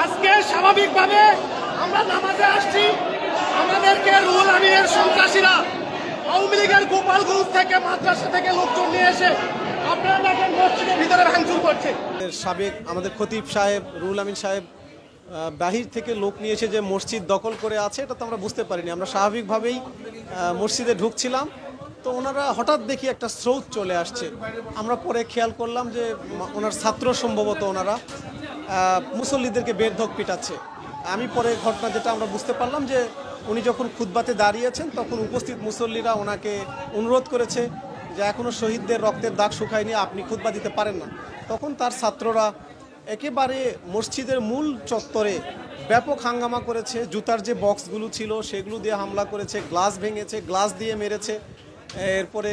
আজকে স্বাভাবিকভাবে আমরা নামাজে আসছি, আমাদেরকে রুহুল আমিনের সন্ত্রাসীরা আওয়ামী লীগের গোপালগঞ্জ থেকে মাদ্রাসা থেকে লোকজন নিয়ে এসে আপনারা দেখেন মসজিদের ভিতরে ভাঙচুর করছে। সাবেক আমাদের খতিব সাহেব রুহুল আমিন সাহেব বাহির থেকে লোক নিয়ে এসে যে মসজিদ দখল করে আছে এটা তো আমরা বুঝতে পারিনি। আমরা স্বাভাবিকভাবেই মসজিদে ঢুকছিলাম, তো ওনারা হঠাৎ দেখি একটা স্রোত চলে আসছে। আমরা পরে খেয়াল করলাম যে ওনার ছাত্র সম্ভবত ওনারা মুসল্লিদেরকে বেধড়ক পিটাচ্ছে। আমি পরে ঘটনা যেটা আমরা বুঝতে পারলাম যে উনি যখন খুতবাতে দাঁড়িয়েছেন তখন উপস্থিত মুসল্লিরা ওনাকে অনুরোধ করেছে যে এখনও শহীদদের রক্তের দাগ শুকায়নি, আপনি খুতবা দিতে পারেন না। তখন তার ছাত্ররা একেবারে মসজিদের মূল চত্বরে ব্যাপক হাঙ্গামা করেছে, জুতার যে বক্সগুলো ছিল সেগুলো দিয়ে হামলা করেছে, গ্লাস ভেঙেছে, গ্লাস দিয়ে মেরেছে, এরপরে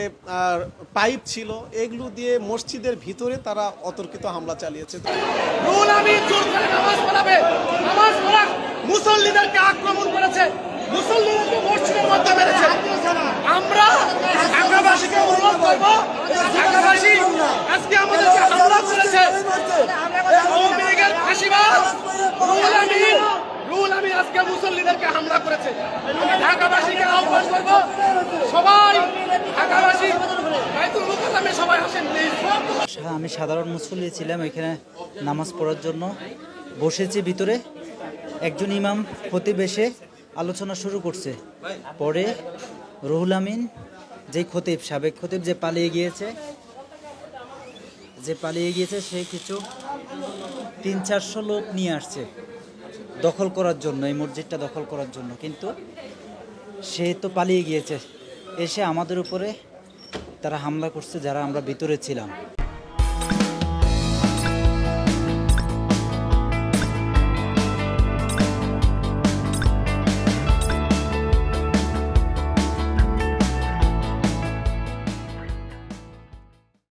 পাইপ ছিল, এগুলো দিয়ে মসজিদের ভিতরে তারা অতর্কিত হামলা চালিয়েছে। মুসল্লিদেরকে আক্রমণ করেছে, মুসল্লিদেরকে মসজিদের মধ্যে মেরেছে। আমরা ঢাকাবাসীকে অনুরোধ করব, ঢাকাবাসী আজকে আমাদেরকে হামলা করেছে আওয়ামী লীগের ফাঁসিবাজ রুহুল আমিন আজকে মুসল্লিদেরকে হামলা করেছে। ঢাকাবাসীকে আহ্বান করব, সবাই ঢাকাবাসী বাইতুল মুকাররমে সবাই আসেন প্লিজ। আমি সাধারণ মুসল্লি ছিলাম, এখানে নামাজ পড়ার জন্য বসেছি ভিতরে। একজন ইমাম খতিব এসে আলোচনা শুরু করছে। পরে রুহুল আমিন যে খতিব, সাবেক খতিব যে পালিয়ে গিয়েছে সে কিছু 300-400 লোক নিয়ে আসছে দখল করার জন্য, এই মসজিদটা দখল করার জন্য। কিন্তু সে তো পালিয়ে গিয়েছে, এসে আমাদের উপরে তারা হামলা করছে যারা আমরা ভিতরে ছিলাম।